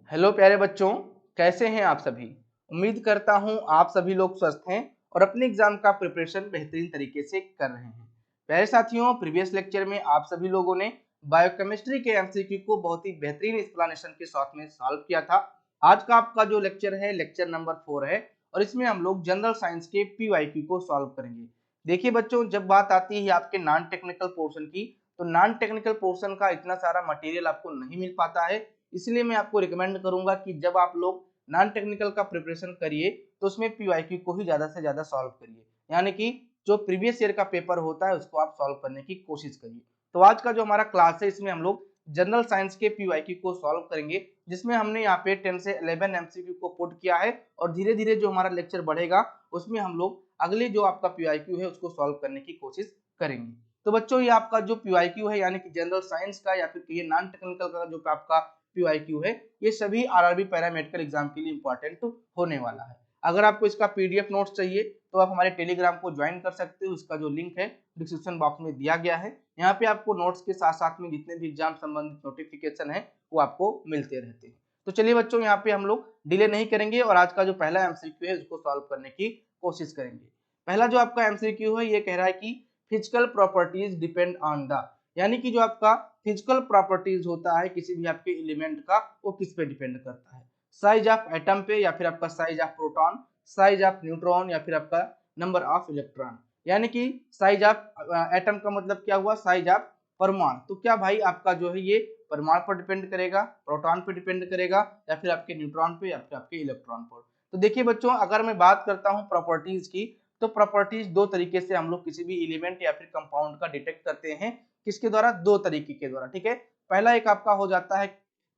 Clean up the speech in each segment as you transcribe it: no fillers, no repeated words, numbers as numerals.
Hello प्यारे बच्चों, कैसे हैं आप सभी। उम्मीद करता हूं आप सभी लोग स्वस्थ हैं और अपने एग्जाम का प्रिपरेशन बेहतरीन तरीके से कर रहे हैं। प्यारे साथियों, प्रीवियस लेक्चर में आप सभी लोगों ने बायोकेमिस्ट्री के एमसीक्यू को बहुत ही बेहतरीन एक्सप्लेनेशन के साथ में सॉल्व किया था। आज का आपका जो लेक्चर है लेक्चर नंबर 4 है और इसमें हम लोग जनरल साइंस के पीवाईक्यू को सॉल्व करेंगे। देखिए बच्चों, जब बात आती है आपके नॉन टेक्निकल पोर्शन की, तो नॉन टेक्निकल पोर्शन का इतना सारा मटेरियल आपको नहीं मिल पाता है। इसलिए मैं आपको रिकमेंड करूंगा कि जब आप लोग नॉन टेक्निकल का प्रिपरेशन करिए तो उसमें पीवाईक्यू को ही ज्यादा से ज्यादा सॉल्व करिए, यानी कि जो प्रीवियस ईयर का पेपर होता है उसको आप सॉल्व करने की कोशिश करिए। तो आज का जो हमारा क्लास है इसमें हम लोग जनरल साइंस के पीवाईक्यू को सॉल्व करेंगे, जिसमें हमने यहाँ पे 10 से 11 एमसीक्यू को पुट किया है और धीरे धीरे जो हमारा लेक्चर बढ़ेगा उसमें हम लोग अगले जो आपका पीवाईक्यू है उसको सॉल्व करने की कोशिश करेंगे। तो बच्चों, ये आपका जो पीवाईक्यू है यानी कि जनरल साइंस का या फिर ये नॉन टेक्निकल का जो आपका पीवाईक्यू है, ये सभी आरआरबी पैरामेडिकल एग्जाम के लिए इंपॉर्टेंट होने वाला है। अगर आपको इसका पीडीएफ नोट्स चाहिए तो आप हमारे टेलीग्राम को ज्वाइन कर सकते हो। इसका जो लिंक है डिस्क्रिप्शन बॉक्स में दिया गया है। यहाँ पे आपको नोट्स के साथ साथ में जितने भी एग्जाम संबंधित नोटिफिकेशन है वो आपको मिलते रहते हैं। तो चलिए बच्चों, यहाँ पे हम लोग डिले नहीं करेंगे और आज का जो पहला एमसीक्यू है उसको सॉल्व करने की कोशिश करेंगे। पहला जो आपका एमसीक्यू है ये कह रहा है कि physical properties depend on the, यानी कि जो आपका फिजिकल प्रॉपर्टीज होता है किसी भी आपके एलिमेंट का, वो किस पे डिपेंड करता है। साइज ऑफ एटम पे, या फिर आपका size of proton, size of neutron, या फिर आपका नंबर ऑफ इलेक्ट्रॉन। यानी कि साइज ऑफ एटम का मतलब क्या हुआ, साइज ऑफ परमाणु। तो क्या भाई आपका जो है ये परमाणु पर डिपेंड करेगा, प्रोटॉन पे डिपेंड करेगा, या फिर आपके न्यूट्रॉन पे, या फिर आपके इलेक्ट्रॉन पर। तो देखिए बच्चों, अगर मैं बात करता हूँ प्रॉपर्टीज की, तो प्रॉपर्टीज दो तरीके से हम लोग किसी भी एलिमेंट या फिर कंपाउंड का डिटेक्ट करते हैं। किसके द्वारा? दो तरीके के द्वारा, ठीक है। पहला एक आपका हो जाता है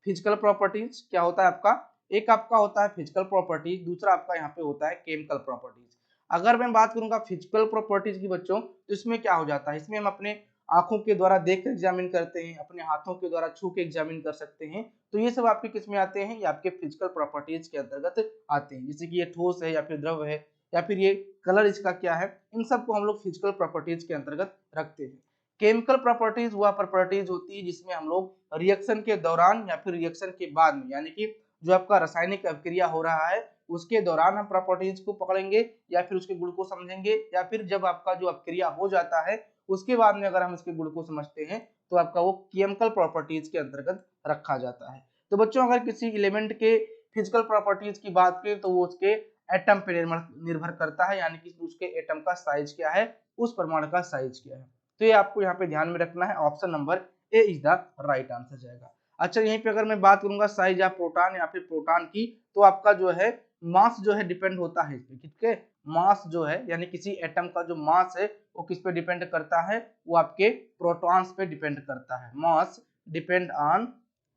फिजिकल प्रॉपर्टीज, क्या होता है आपका, एक आपका होता है फिजिकल प्रॉपर्टीज, दूसरा आपका यहाँ पे होता है केमिकल प्रॉपर्टीज। अगर मैं बात करूंगा फिजिकल प्रॉपर्टीज की बच्चों, तो इसमें क्या हो जाता है, इसमें हम अपने आंखों के द्वारा देख एग्जामिन करते हैं, अपने हाथों के द्वारा छू के एग्जामिन कर सकते हैं। तो ये सब आपके किस में आते हैं, ये आपके फिजिकल प्रॉपर्टीज के अंतर्गत आते हैं। जैसे कि ये ठोस है या फिर द्रव है, या फिर ये कलर इसका क्या है, इन सबको हम लोग फिजिकल प्रॉपर्टीज के अंतर्गत रखते हैं। केमिकल प्रॉपर्टीज वह प्रॉपर्टीज होती है जिसमें हम लोग रिएक्शन के दौरान या फिर रिएक्शन के बाद में, यानी कि जो आपका रासायनिक अभिक्रिया हो रहा है उसके दौरान हम प्रॉपर्टीज को पकड़ेंगे या फिर उसके गुण को समझेंगे, या फिर जब आपका जो अभिक्रिया हो जाता है उसके बाद में अगर हम इसके गुण को समझते हैं तो आपका वो केमिकल प्रॉपर्टीज के अंतर्गत रखा जाता है। तो बच्चों, अगर किसी एलिमेंट के फिजिकल प्रॉपर्टीज की बात करें तो वो उसके एटम पे निर्भर करता है, यानी कि उसके एटम का साइज क्या है, उस परमाणु का साइज क्या है। तो ये आपको यहाँ पे ध्यान में रखना है। Option number A is the right answer जाएगा। अच्छा, यहीं पे अगर मैं बात करूंगा साइज ऑफ प्रोटॉन या फिर प्रोटॉन की, तो आपका जो है मास जो है डिपेंड होता है इस पे, किसके, मास जो है, यानी किसी एटम का जो मास है वो किस पे डिपेंड करता है, वो आपके प्रोटॉन्स पे डिपेंड करता है। मास डिपेंड ऑन,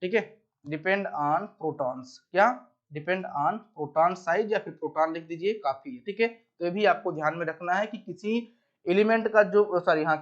ठीक है, डिपेंड ऑन प्रोटॉन्स, क्या, डिपेंड ऑन प्रोटॉन साइज, या फिर प्रोटॉन लिख दीजिए काफी है, ठीक है। तो ये भी आपको ध्यान में रखना है कि किसी एलिमेंट का जो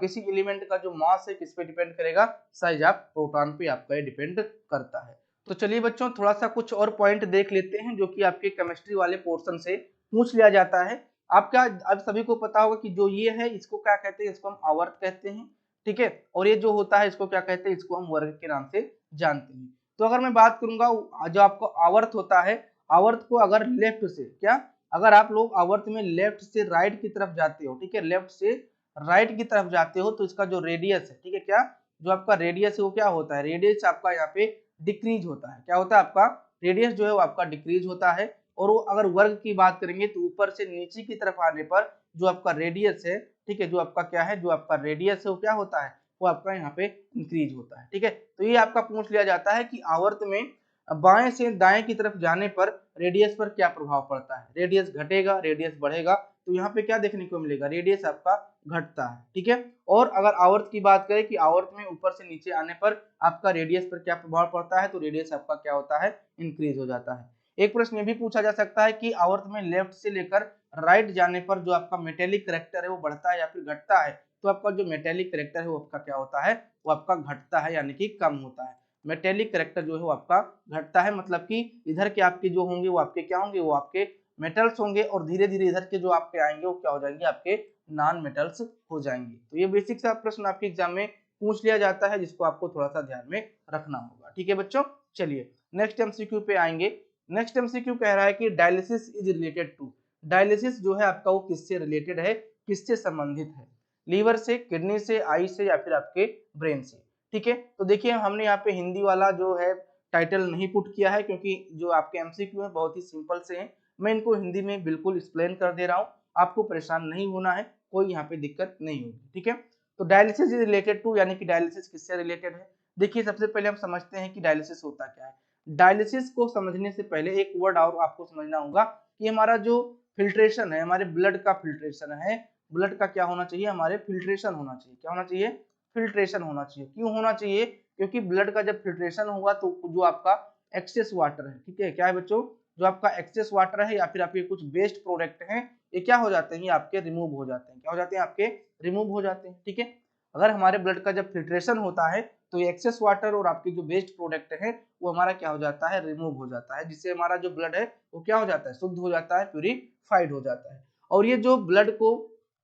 किसी एलिमेंट का जो मास है किस पे डिपेंड करेगा, साइज ऑफ प्रोटॉन पे आपका ये डिपेंड करता है। तो चलिए बच्चों, थोड़ा सा कुछ और पॉइंट देख लेते हैं जो कि आपके केमिस्ट्री वाले पोर्शन से पूछ लिया जाता है। आपका अब सभी को पता होगा कि जो ये है इसको क्या कहते हैं, इसको हम आवर्त कहते हैं, ठीक है। और ये जो होता है इसको क्या कहते हैं, इसको हम वर्ग के नाम से जानते हैं। तो अगर मैं बात करूंगा जो आपको आवर्त होता है, आवर्त को अगर लेफ्ट से, क्या, अगर आप लोग आवर्त में लेफ्ट से राइट की तरफ जाते हो, ठीक है, लेफ्ट से राइट की तरफ जाते हो तो इसका जो रेडियस है, ठीक है, क्या, जो आपका रेडियस है वो क्या होता है, रेडियस आपका यहाँ पे डिक्रीज होता है। क्या होता है आपका रेडियस जो है वो आपका डिक्रीज होता है। और वो अगर वर्ग की बात करेंगे तो ऊपर से नीचे की तरफ आने पर जो आपका रेडियस है, ठीक है, जो आपका क्या है, जो आपका रेडियस है वो क्या होता है, वो आपका यहाँ पे इंक्रीज होता है, ठीक है। तो ये आपका पूछ लिया जाता है कि आवर्त में बाएं से दाएं की तरफ जाने पर रेडियस पर क्या प्रभाव पड़ता है, रेडियस घटेगा, रेडियस बढ़ेगा। तो यहाँ पे क्या देखने को मिलेगा, रेडियस आपका घटता है, ठीक है। और अगर आवर्त की बात करें कि आवर्त में ऊपर से नीचे आने पर आपका रेडियस पर क्या प्रभाव पड़ता है, तो रेडियस आपका क्या होता है, इंक्रीज हो जाता है। एक प्रश्न ये भी पूछा जा सकता है कि आवर्त में लेफ्ट से लेकर राइट जाने पर जो आपका मेटेलिक कैरेक्टर है वो बढ़ता है या फिर घटता है। तो आपका जो मेटेलिक कैरेक्टर है वो आपका क्या होता है, वो आपका घटता है, यानी कि कम होता है। मेटेलिक कैरेक्टर जो है वो आपका घटता है, मतलब कि इधर के आपके जो होंगे वो आपके क्या होंगे, वो आपके मेटल्स होंगे, और धीरे धीरे इधर के जो आपके आएंगे वो क्या हो जाएंगे, आपके नॉन मेटल्स हो जाएंगे। तो ये बेसिक सा प्रश्न आपके एग्जाम में पूछ लिया जाता है जिसको आपको थोड़ा सा ध्यान में रखना होगा, ठीक है बच्चों। चलिए नेक्स्ट एमसीक्यू पे आएंगे। नेक्स्ट एमसीक्यू कह रहा है कि dialysis is related to, dialysis जो है आपका वो किससे रिलेटेड है, किससे संबंधित है, लीवर से, किडनी से, आई से या फिर आपके ब्रेन से। ठीक है, तो देखिए हमने यहाँ पे हिंदी वाला जो है टाइटल नहीं पुट किया है क्योंकि जो आपके एमसीक्यू है बहुत ही सिंपल से हैं, मैं इनको हिंदी में बिल्कुल एक्सप्लेन कर दे रहा हूँ, आपको परेशान नहीं होना है, कोई यहाँ पे दिक्कत नहीं होगी। ठीक है, तो डायलिसिस इज रिलेटेड टू यानी कि डायलिसिस किससे रिलेटेड है। देखिए सबसे पहले हम समझते हैं कि डायलिसिस होता क्या है। डायलिसिस को समझने से पहले एक वर्ड और आपको समझना होगा कि हमारा जो फिल्ट्रेशन है, हमारे ब्लड का फिल्ट्रेशन है, ब्लड का क्या होना चाहिए, हमारे फिल्ट्रेशन होना चाहिए। क्या होना चाहिए, फिल्ट्रेशन होना चाहिए। क्यों होना चाहिए, क्योंकि ब्लड का जब फिल्ट्रेशन होगा तो जो आपका एक्सेस वाटर है, ठीक है, क्या है बच्चों, जो आपका एक्सेस वाटर है या फिर आपके कुछ वेस्ट प्रोडक्ट हैं, ये क्या हो जाते हैं, ये आपके रिमूव हो जाते हैं। क्या हो जाते हैं, आपके रिमूव हो जाते हैं। ठीक है, अगर हमारे ब्लड का जब फिल्ट्रेशन होता है तो ये एक्सेस वाटर और आपके जो वेस्ट प्रोडक्ट है वो हमारा क्या हो जाता है, रिमूव हो जाता है, जिससे हमारा जो ब्लड है वो क्या हो जाता है, शुद्ध हो जाता है, प्यूरिफाइड हो जाता है। और ये जो ब्लड को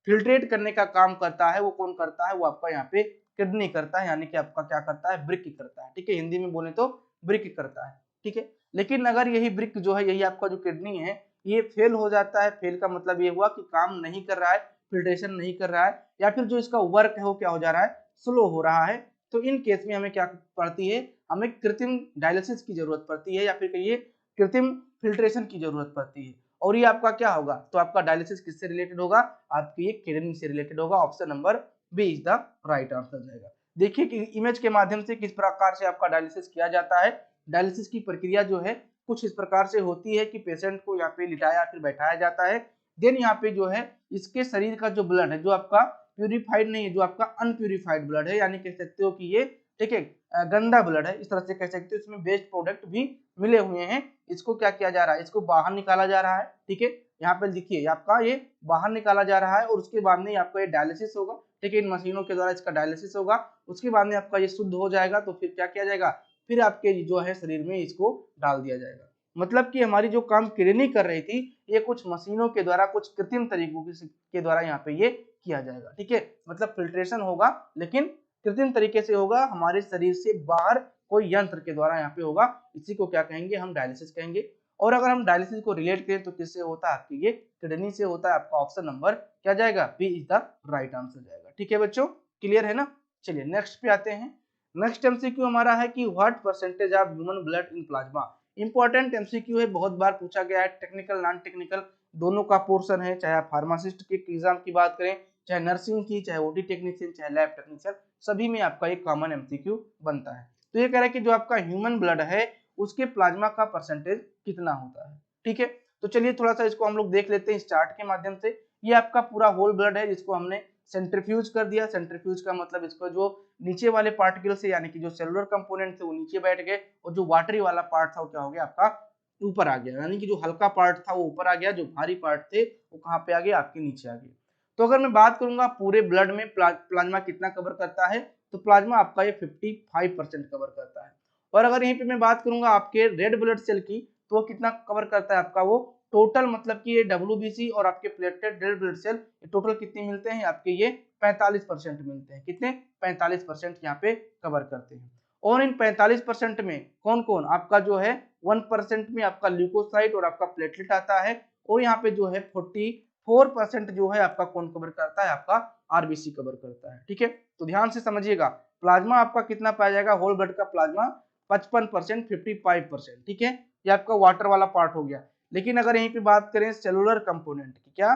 फिल्ट्रेट करने का काम करता है वो कौन करता है, वो आपका यहाँ पे किडनी करता है, यानी कि आपका क्या करता है, ब्रिक करता है। ठीक है, हिंदी में बोले तो ब्रिक करता है। ठीक है, लेकिन अगर यही ब्रिक जो है, यही आपका जो किडनी है, ये फेल हो जाता है, फेल का मतलब ये हुआ कि काम नहीं कर रहा है, फिल्ट्रेशन नहीं कर रहा है, या फिर जो इसका वर्क है वो क्या हो जा रहा है, स्लो हो रहा है, तो इन केस में हमें क्या पड़ती है, हमें कृत्रिम डायलिसिस की जरूरत पड़ती है, या फिर कहिए कृत्रिम फिल्ट्रेशन की जरूरत पड़ती है। और ये आपका क्या होगा, तो आपका डायलिसिस किससे रिलेटेड होगा, आपकी ये किडनी से रिलेटेड होगा। Option number B is the right answer जाएगा। देखिए कि इमेज के माध्यम से किस प्रकार से आपका डायलिसिस किया जाता है। डायलिसिस की प्रक्रिया जो है कुछ इस प्रकार से होती है कि पेशेंट को यहाँ पे लिटाया फिर बैठाया जाता है। देन यहाँ पे जो है इसके शरीर का जो ब्लड है, जो आपका प्यूरिफाइड नहीं है, जो आपका अनप्यूरिफाइड ब्लड है, यानी कह सकते हो कि ये ठीक है गंदा ब्लड है, इस तरह से कह सकते हो, इसमें वेस्ट प्रोडक्ट भी मिले हुए हैं, इसको क्या किया जा रहा है, इसको बाहर निकाला जा रहा है। ठीक है, यहाँ पे देखिए आपका ये बाहर निकाला जा रहा है और उसके बाद में आपका ये डायलिसिस होगा। ठीक है, इन मशीनों के द्वारा इसका डायलिसिस होगा, उसके बाद में आपका ये शुद्ध हो जाएगा, तो फिर क्या किया जाएगा, फिर आपके जो है शरीर में इसको डाल दिया जाएगा। मतलब कि हमारी जो काम किडनी कर रही थी, ये कुछ मशीनों के द्वारा, कुछ कृत्रिम तरीकों के द्वारा यहाँ पे ये किया जाएगा। ठीक है, मतलब फिल्ट्रेशन होगा लेकिन कृत्रिम तरीके से होगा, हमारे शरीर से बाहर कोई यंत्र के द्वारा यहाँ पे होगा, इसी को क्या कहेंगे, हम डायलिसिस कहेंगे। और अगर हम डायलिसिस को रिलेट करें तो किससे होता है, आपकी ये किडनी से होता है। आपका ऑप्शन नंबर क्या जाएगा, B is the right answer जाएगा। ठीक है बच्चों, क्लियर है ना। चलिए नेक्स्ट पे आते हैं। नेक्स्ट एमसीक्यू हमारा है कि what percentage of human blood in plasma. Important MCQ है, बहुत बार पूछा गया है, टेक्निकल नॉन टेक्निकल दोनों का पोर्शन है, चाहे आप फार्मासिस्ट के एग्जाम की बात करें, चाहे नर्सिंग की, चाहे ओटी टेक्नीशियन, चाहे लैब टेक्नीशियन, सभी में आपका एक कॉमन एमसीक्यू बनता है। तो ये कह रहा है कि जो आपका ह्यूमन ब्लड है उसके प्लाज्मा का परसेंटेज कितना होता है। ठीक है, तो चलिए थोड़ा सा इसको हम लोग देख लेते हैं इस चार्ट के माध्यम से। ये आपका पूरा होल ब्लड है जिसको हमने सेंट्रीफ्यूज कर दिया। सेंट्रीफ्यूज का मतलब इसको जो नीचे वाले पार्टिकल से, यानी कि जो सेलुलर कंपोनेंट थे वो नीचे बैठ गए, और जो वाटरी वाला पार्ट था वो क्या हो गया, आपका ऊपर आ गया, यानी कि जो हल्का पार्ट था वो ऊपर आ गया, जो भारी पार्ट थे वो कहाँ पे आ गए, आपके नीचे आ गए। तो अगर मैं बात करूंगा पूरे ब्लड में प्लाज्मा कितना कवर करता है, तो प्लाज्मा आपका ये 55% कवर करता है। और अगर यहीं पे मैं बात करूंगा आपके रेड ब्लड सेल की, तो वो कितना कवर करता है, आपका वो टोटल, मतलब कि ये WBC और आपके platelet red blood cell total कितने मिलते हैं, आपके ये 45% मिलते हैं। कितने, 45% यहाँ पे कवर करते हैं। और इन 45% में कौन कौन, आपका जो है 1% में आपका ल्यूकोसाइट और आपका प्लेटलेट आता है, और यहाँ पे जो है 44% जो है आपका कौन कवर करता है, आपका आरबीसी कवर करता है। ठीक है, तो ध्यान से समझिएगा, प्लाज्मा आपका कितना पाया जाएगा, होल ब्लड का प्लाज्मा 55%, 55%। ठीक है, ये आपका वाटर वाला पार्ट हो गया। लेकिन अगर यहीं पे बात करें सेलुलर कंपोनेंट की, क्या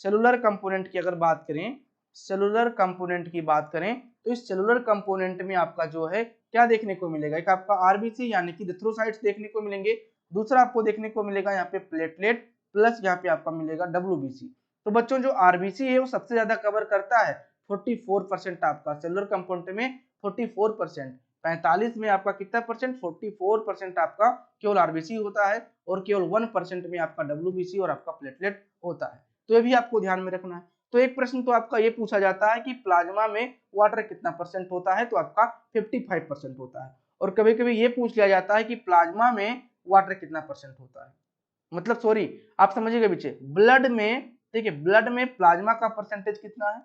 सेलुलर कंपोनेंट की अगर बात करें, सेलुलर कंपोनेंट की बात करें, तो इस सेलुलर कंपोनेंट में आपका जो है क्या देखने को मिलेगा, एक आपका आरबीसी यानी कि इरिथ्रोसाइट्स देखने को मिलेंगे, दूसरा आपको देखने को मिलेगा यहाँ पे प्लेटलेट, प्लस यहाँ पे आपका मिलेगा WBC। तो बच्चों जो आरबीसी है वो सबसे ज्यादा कवर करता है, 44% आपका सेलुलर कंपोनेंट में 44%, 45 में आपका कितना परसेंट, 44% आपका केवल आरबीसी होता है, और केवल 1% में आपका WBC और आपका प्लेटलेट होता है। तो ये भी आपको ध्यान में रखना है। तो एक प्रश्न तो आपका ये पूछा जाता है कि प्लाज्मा में वाटर कितना परसेंट होता है, तो आपका 55% होता है। और कभी कभी ये पूछ लिया जाता है कि प्लाज्मा में वाटर कितना परसेंट होता है, मतलब सॉरी आप समझिएगा पीछे, ब्लड में, ठीक है, ब्लड में प्लाज्मा का परसेंटेज कितना है,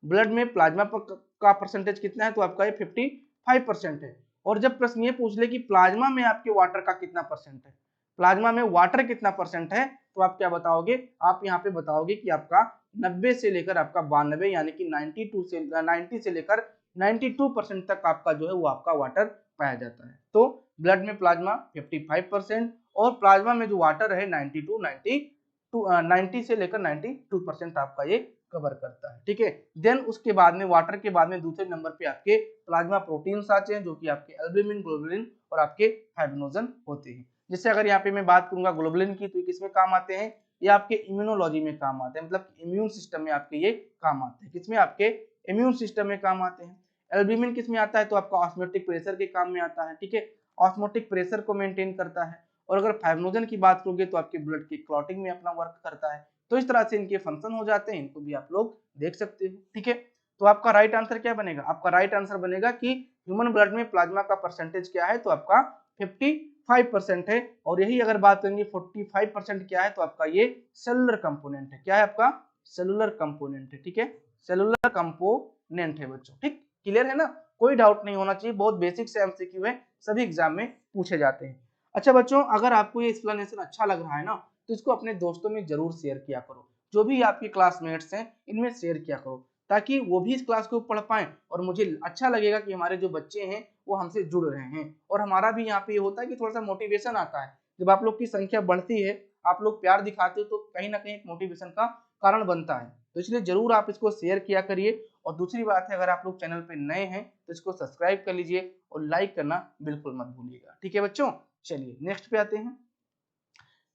ब्लड में प्लाज्मा का परसेंटेज कितना है, तो आपका ये 55% है। और जब प्रश्न ये पूछ ले कि प्लाज्मा में आपके वाटर का कितना परसेंट है, प्लाज्मा में वाटर कितना परसेंट है, तो आप क्या बताओगे, आप यहाँ पे बताओगे कि आपका 90 से लेकर आपका 92 यानी कि 90 से लेकर 92% तक आपका जो है वो आपका वाटर पाया जाता है। तो ब्लड में प्लाज्मा 55% और प्लाज्मा में जो वाटर है 90 से लेकर 92% आपका ये कवर करता है। ठीक है, देन उसके बाद में वाटर के बाद में दूसरे नंबर पे आपके प्लाज्मा प्रोटीन्स आते हैं जो कि आपके एल्ब्यूमिन, ग्लोबुलिन और आपके फाइब्रिनोजन होते हैं। जैसे अगर यहाँ पे मैं बात करूंगा ग्लोबुलिन की, तो ये किसमें काम आते हैं, ये आपके इम्यूनोलॉजी में काम आते हैं, मतलब इम्यून सिस्टम में आपके ये काम आते हैं। किसमें, आपके इम्यून सिस्टम में काम आते हैं। एल्ब्यूमिन किसमें आता है, तो आपका ऑस्मोटिक प्रेशर के काम में आता है। ठीक है, ऑस्मोटिक प्रेशर को मेंटेन करता है। और अगर फाइब्रिनोजन की बात करोगे तो आपके ब्लड की क्लॉटिंग में अपना वर्क करता है। तो इस तरह से इनके फंक्शन हो जाते हैं, इनको भी आप लोग देख सकते हो। ठीक है, तो आपका राइट आंसर क्या बनेगा, आपका राइट आंसर बनेगा कि ह्यूमन ब्लड में प्लाज्मा का परसेंटेज क्या है, तो आपका 55% है। और यही अगर बात करेंगे 45% क्या है, तो आपका ये सेलुलर कंपोनेंट है। क्या है आपका, सेलुलर कंपोनेंट है। ठीक है, सेलुलर कंपोनेंट है बच्चों। ठीक, क्लियर है ना, कोई डाउट नहीं होना चाहिए, बहुत बेसिक से एमसीक्यू है, सभी एग्जाम में पूछे जाते हैं। अच्छा बच्चों, अगर आपको ये एक्सप्लेनेशन अच्छा लग रहा है ना, तो इसको अपने दोस्तों में जरूर शेयर किया करो। जो भी आपके क्लासमेट्स हैं इनमें शेयर किया करो, ताकि वो भी इस क्लास को पढ़ पाएं और मुझे अच्छा लगेगा कि हमारे जो बच्चे हैं वो हमसे जुड़ रहे हैं। और हमारा भी यहाँ पे ये होता है कि थोड़ा सा मोटिवेशन आता है, जब आप लोग की संख्या बढ़ती है, आप लोग प्यार दिखाते हो, तो कहीं ना कहीं मोटिवेशन का कारण बनता है। तो इसलिए जरूर आप इसको शेयर किया करिए। और दूसरी बात है, अगर आप लोग चैनल पे नए हैं तो इसको सब्सक्राइब कर लीजिए और लाइक करना बिल्कुल मत भूलिएगा। ठीक है बच्चों, चलिए नेक्स्ट पे आते हैं।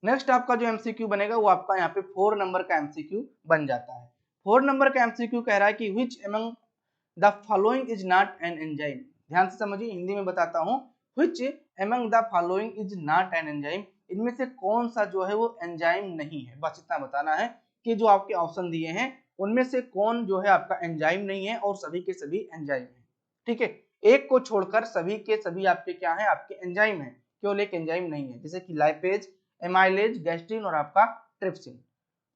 नेक्स्ट आपका जो एमसीक्यू बनेगा वो आपका यहाँ पे 4 नंबर का एमसीक्यू बन जाता है। 4 नंबर का एमसीक्यू कह रहा है कि which among the following is not an enzyme. ध्यान से समझिए, हिंदी में बताता हूँ। Which among the following is not an enzyme, इनमें से कौन सा जो है वो एंजाइम नहीं है। बस इतना बताना है कि जो आपके ऑप्शन दिए हैं उनमें से कौन जो है आपका एंजाइम नहीं है और सभी के सभी एंजाइम है। ठीक है, एक को छोड़कर सभी के सभी आपके क्या है, आपके एंजाइम है, केवल एक एंजाइम नहीं है, जैसे कि लाइपेज, एमाइलेज, गैस्ट्रिन और आपका ट्रिप्सिन।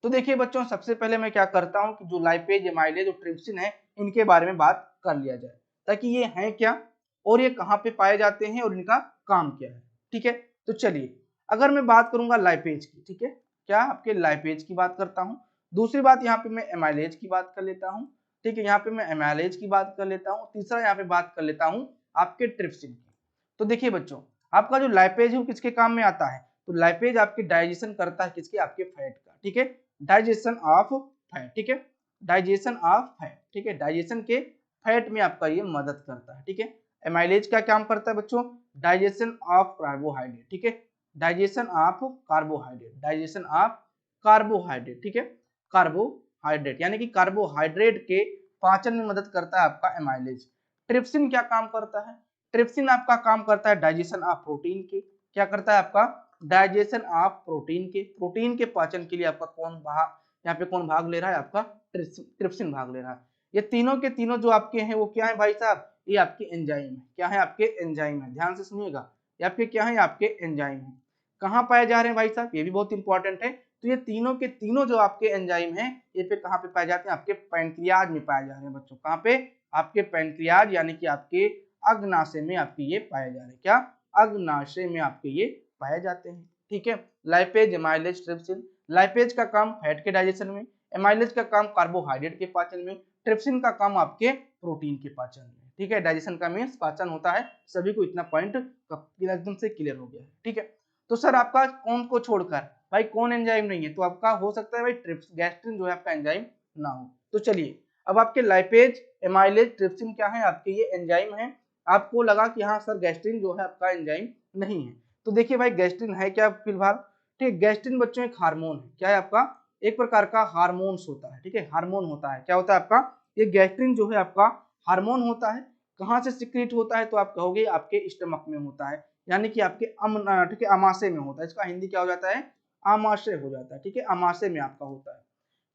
तो देखिए बच्चों, सबसे पहले मैं क्या करता हूं कि जो लाइपेज, एमाइलेज और ट्रिप्सिन है इनके बारे में बात कर लिया जाए, ताकि ये हैं क्या और ये कहाँ पे पाए जाते हैं और इनका काम क्या है। ठीक है, तो चलिए अगर मैं बात करूंगा लाइपेज की, ठीक है, क्या आपके लाइपेज की बात करता हूँ। दूसरी बात यहाँ पे मैं एमाइलेज की बात कर लेता हूँ। ठीक है, यहाँ पे मैं एमाइलेज की बात कर लेता हूँ। तीसरा यहाँ पे बात कर लेता हूँ आपके ट्रिप्सिन की। तो देखिए बच्चों, आपका जो लाइपेज है वो किसके काम में आता है, तो लाइपेज आपके डाइजेशन करता है किसके, आपके फैट का। ठीक है, डाइजेशन ऑफ फैट। ठीक है, डाइजेशन ऑफ फैट। ठीक है, डाइजेशन के फैट में आपका ये मदद करता है। ठीक है, एमाइलेज क्या काम करता है बच्चों, डाइजेशन ऑफ कार्बोहाइड्रेट। ठीक है, digestion of carbohydrate, digestion of carbohydrate. ठीक है, कार्बोहाइड्रेट यानी कि कार्बोहाइड्रेट के पाचन में मदद करता है आपका एमाइलेज। ट्रिप्सिन क्या काम करता है, ट्रिप्सिन आपका काम करता है डाइजेशन ऑफ प्रोटीन के। क्या करता है आपका, डाइजेशन ऑफ प्रोटीन के। प्रोटीन के पाचन के लिए आपका कौन भाग, यहाँ पे कौन भाग ले रहा है, आपका ट्रिप्सिन भाग ले रहा है। ये तीनों के तीनों जो आपके हैं वो क्या है भाई साहब, ये आपके एंजाइम है। क्या है, आपके एंजाइम है। ध्यान से सुनिएगा, ये आपके क्या है, आपके एंजाइम है। कहाँ पाए जा रहे हैं भाई साहब, ये भी बहुत इंपॉर्टेंट है। तो ये तीनों के तीनों जो आपके एंजाइम हैं ये पे कहाँ पे पाए जाते हैं, आपके पैंक्रियाज में पाए जा रहे हैं बच्चों। कहाँ पे, आपके पैंक्रियाज यानी कि आपके अग्नाशय में आपके ये पाए जा रहे हैं। क्या, अग्नाशय में आपके ये पाए जाते हैं। ठीक है, लाइपेज, एमाइलेज, ट्रिप्सिन। लाइपेज का काम फैट के डाइजेशन में, एमाइलेज का काम कार्बोहाइड्रेट के पाचन में, ट्रिप्सिन का काम आपके प्रोटीन के पाचन में। ठीक है, डाइजेशन का मीन्स पाचन होता है। सभी को इतना पॉइंट एकदम से क्लियर हो गया है। ठीक है, तो सर आपका कौन को छोड़कर भाई कौन एंजाइम नहीं है, तो आपका हो सकता है भाई ट्रिप्स, गैस्ट्रिन जो है आपका एंजाइम ना हो। तो चलिए अब आपके लाइपेज, एमाइलेज, ट्रिप्सिन क्या है, आपके ये एंजाइम है। आपको लगा कि हाँ सर गैस्ट्रिन जो है आपका एंजाइम नहीं है, तो देखिए भाई गैस्ट्रिन है क्या फिलहाल। ठीक, गैस्ट्रिन बच्चों एक हार्मोन है। क्या है आपका, एक प्रकार का हार्मोन्स होता है। ठीक है, हार्मोन होता है। क्या होता है आपका, ये गैस्ट्रिन जो है आपका हार्मोन होता है। कहाँ से सिक्रीट होता है, तो आप कहोगे आपके स्टमक में होता है, यानी कि आपके ठीक है, अमाशय में होता है। इसका हिंदी क्या हो जाता है, आमाशय हो जाता है। ठीक है, आमाशय में आपका होता है।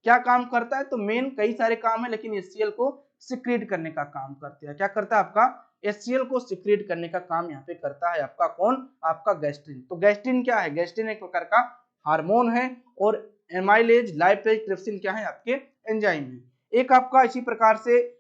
क्या काम करता है, तो मेन कई सारे काम है, लेकिन एचसीएल को सिक्रीट करने का काम करते हैं। क्या करता है आपका, एचसीएल को सिक्रीट करने का काम यहाँ पे करता है आपका कौन, आपका गैस्ट्रिन। तो गैस्ट्रिन क्या है, गैस्ट्रिन एक प्रकार का हार्मोन है और एमाइलेज, लाइपेज, ट्रिप्सिन क्या है, आपके एंजाइम है। एक आपका इसी प्रकार से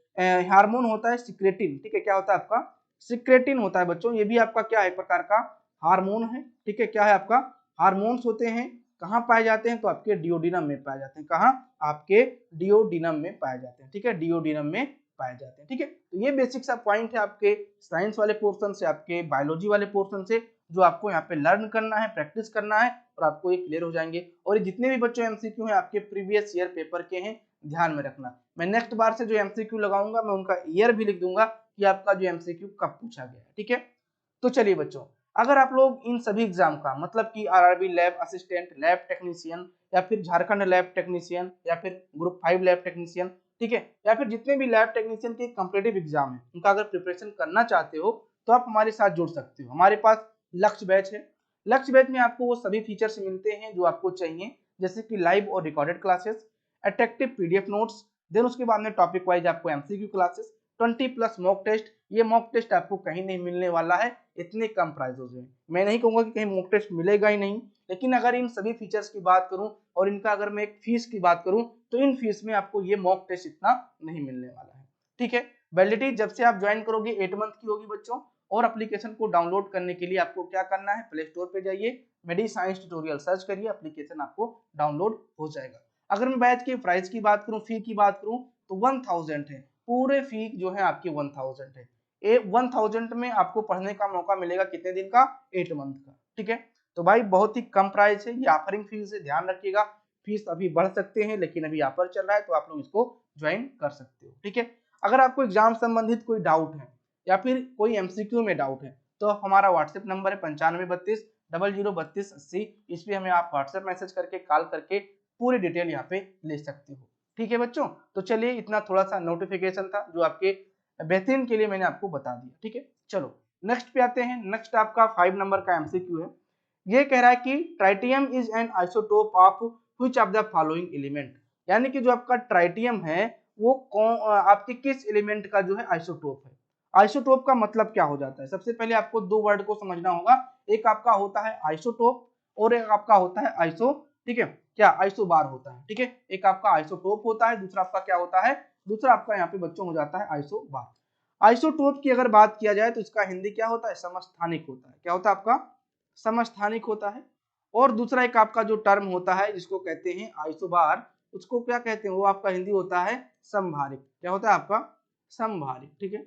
हार्मोन होता है सिक्रेटिन। ठीक है, क्या होता है आपका सिक्रेटिन होता है बच्चों, ये भी आपका क्या है, एक प्रकार का हार्मोन है, ठीक है, क्या है आपका, हार्मोन्स होते हैं। कहाँ पाए जाते हैं, तो आपके डिओडिनम में पाए जाते हैं। कहाँ, आपके डिओडिनम में पाए जाते हैं, ठीक है, डिओडिनम में पाए जाते हैं, ठीक है। तो ये बेसिक सा पॉइंट है आपके साइंस वाले पोर्शन से, आपके बायोलॉजी वाले पोर्शन से, जो आपको यहाँ पे लर्न करना है, प्रैक्टिस करना है, और आपको ये क्लियर हो जाएंगे। और ये जितने भी बच्चों एमसीक्यू हैं आपके प्रीवियस ईयर पेपर के हैं, ध्यान में रखना। मैं नेक्स्ट बार से जो एमसीक्यू लगाऊंगा मैं उनका ईयर भी लिख दूंगा कि आपका जो एमसीक्यू कब पूछा गया है, ठीक है। तो चलिए बच्चों, अगर आप लोग इन सभी एग्जाम का मतलब कि RRB lab assistant, lab technician, या फिर झारखंड लैब टेक्नीशियन, या फिर ग्रुप 5 लैब टेक्नीशियन, ठीक है, या फिर जितने भी लैब टेक्नीशियन के कॉम्पिटिटिव एग्जाम है उनका अगर प्रिपरेशन करना चाहते हो तो आप हमारे साथ जुड़ सकते हो। हमारे पास लक्ष्य बैच है। लक्ष्य बैच में आपको वो सभी फीचर्स मिलते हैं जो आपको चाहिए, जैसे कि लाइव और recorded classes, attractive PDF notes, then उसके बाद में टॉपिक वाइज आपको एमसीक्यू क्लासेस, 20+ मॉक टेस्ट। ये मॉक टेस्ट आपको कहीं नहीं मिलने वाला है इतने कम प्राइसों में। मैं नहीं कहूंगा कि कहीं मॉक टेस्ट मिलेगा ही नहीं, लेकिन अगर इन सभी फीचर्स की बात करूं और इनका अगर मैं एक फीस की बात करूं तो इन फीस में आपको ये मॉक टेस्ट इतना नहीं मिलने वाला है, ठीक है। वैलिडिटी जब से आप ज्वाइन करोगे 8 मंथ की होगी बच्चों। और एप्लीकेशन को डाउनलोड करने के लिए आपको क्या करना है, प्ले स्टोर पे जाइए, मेडी साइंस ट्यूटोरियल सर्च करिए, एप्लीकेशन आपको डाउनलोड हो जाएगा। अगर मैं बैच के प्राइस की बात करूं, फी की बात करूं, तो 1000 है, पूरे फी जो है आपकी 1000 है। 1000 में आपको पढ़ने का मौका मिलेगा कितने दिन का, 8 मंथ का, ठीक है। तो भाई बहुत ही कम प्राइस है, ये ऑफरिंग फीस है, ध्यान रखिएगा। फीस अभी बढ़ सकते हैं लेकिन अभी ऑफर चल रहा है तो आप लोग इसको ज्वाइन कर सकते हो, ठीक है। अगर आपको एग्जाम संबंधित कोई डाउट है या फिर कोई एमसीक्यू में डाउट है तो हमारा व्हाट्सएप नंबर है 9532003280। इस पे हमें आप व्हाट्सएप मैसेज करके, कॉल करके पूरी डिटेल यहाँ पे ले सकते हो, ठीक है बच्चों। तो चलिए, इतना थोड़ा सा नोटिफिकेशन था जो आपके बेहतरीन के लिए मैंने आपको बता दिया, ठीक है। चलो नेक्स्ट पे आते हैं। नेक्स्ट आपका 5 नंबर का एमसीक्यू है। ये कह रहा है कि tritium is an isotope of which of the following element, यानी कि जो आपका ट्राइटियम है वो आपके किस एलिमेंट का जो है आइसोटोप है। आइसोटोप का मतलब क्या हो जाता है, सबसे पहले आपको दो वर्ड को समझना होगा। एक आपका होता है आइसोटोप और एक आपका होता है आइसो, ठीक है, क्या आइसोबार होता है, ठीक है। एक आपका आइसोटोप होता है, दूसरा आपका क्या होता है, दूसरा आपका यहाँ पे बच्चों हो जाता है आइसोबार। आइसोटोप की अगर बात किया जाए तो इसका हिंदी क्या होता है, समस्थानिक होता है। क्या होता है आपका, समस्थानिक होता है। और दूसरा एक आपका जो टर्म होता है जिसको कहते हैं आइसोबार, उसको क्या कहते हैं, वो आपका हिंदी होता है समभारिक। क्या होता है आपका, समभारिक, ठीक है।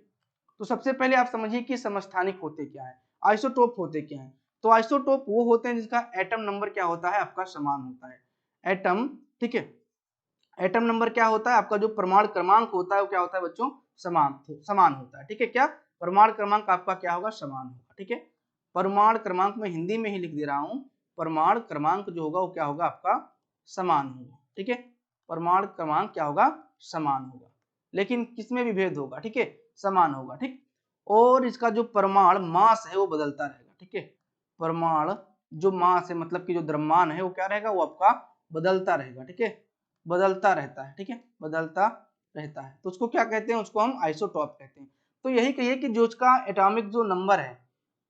तो सबसे पहले आप समझिए कि समस्थानिक होते क्या है, आइसोटोप होते क्या है। तो आइसोटोप वो होते हैं जिसका एटम नंबर क्या होता है आपका, समान होता है, एटम, ठीक है। एटम नंबर क्या होता है आपका, जो परमाणु क्रमांक होता है वो क्या होता है बच्चों, समान समान होता है, ठीक है। क्या, परमाणु क्रमांक आपका क्या होगा, समान होगा, ठीक है। परमाणु क्रमांक में हिंदी में ही लिख दे रहा हूं, परमाणु क्रमांक जो होगा वो क्या होगा आपका, समान होगा, ठीक है। परमाणु क्रमांक क्या होगा, समान होगा, लेकिन किसमें भी भेद होगा, ठीक है, समान होगा, ठीक। और इसका जो परमाणु मास है वो बदलता रहेगा, ठीक है। परमाणु जो मास है मतलब कि जो द्रव्यमान है वो क्या रहेगा, वो आपका बदलता रहेगा, ठीक है, बदलता रहता है, ठीक है, बदलता रहता है। तो उसको क्या कहते हैं, उसको हम आइसोटॉप कहते हैं। तो यही कहिए कि जो उसका एटॉमिक जो नंबर है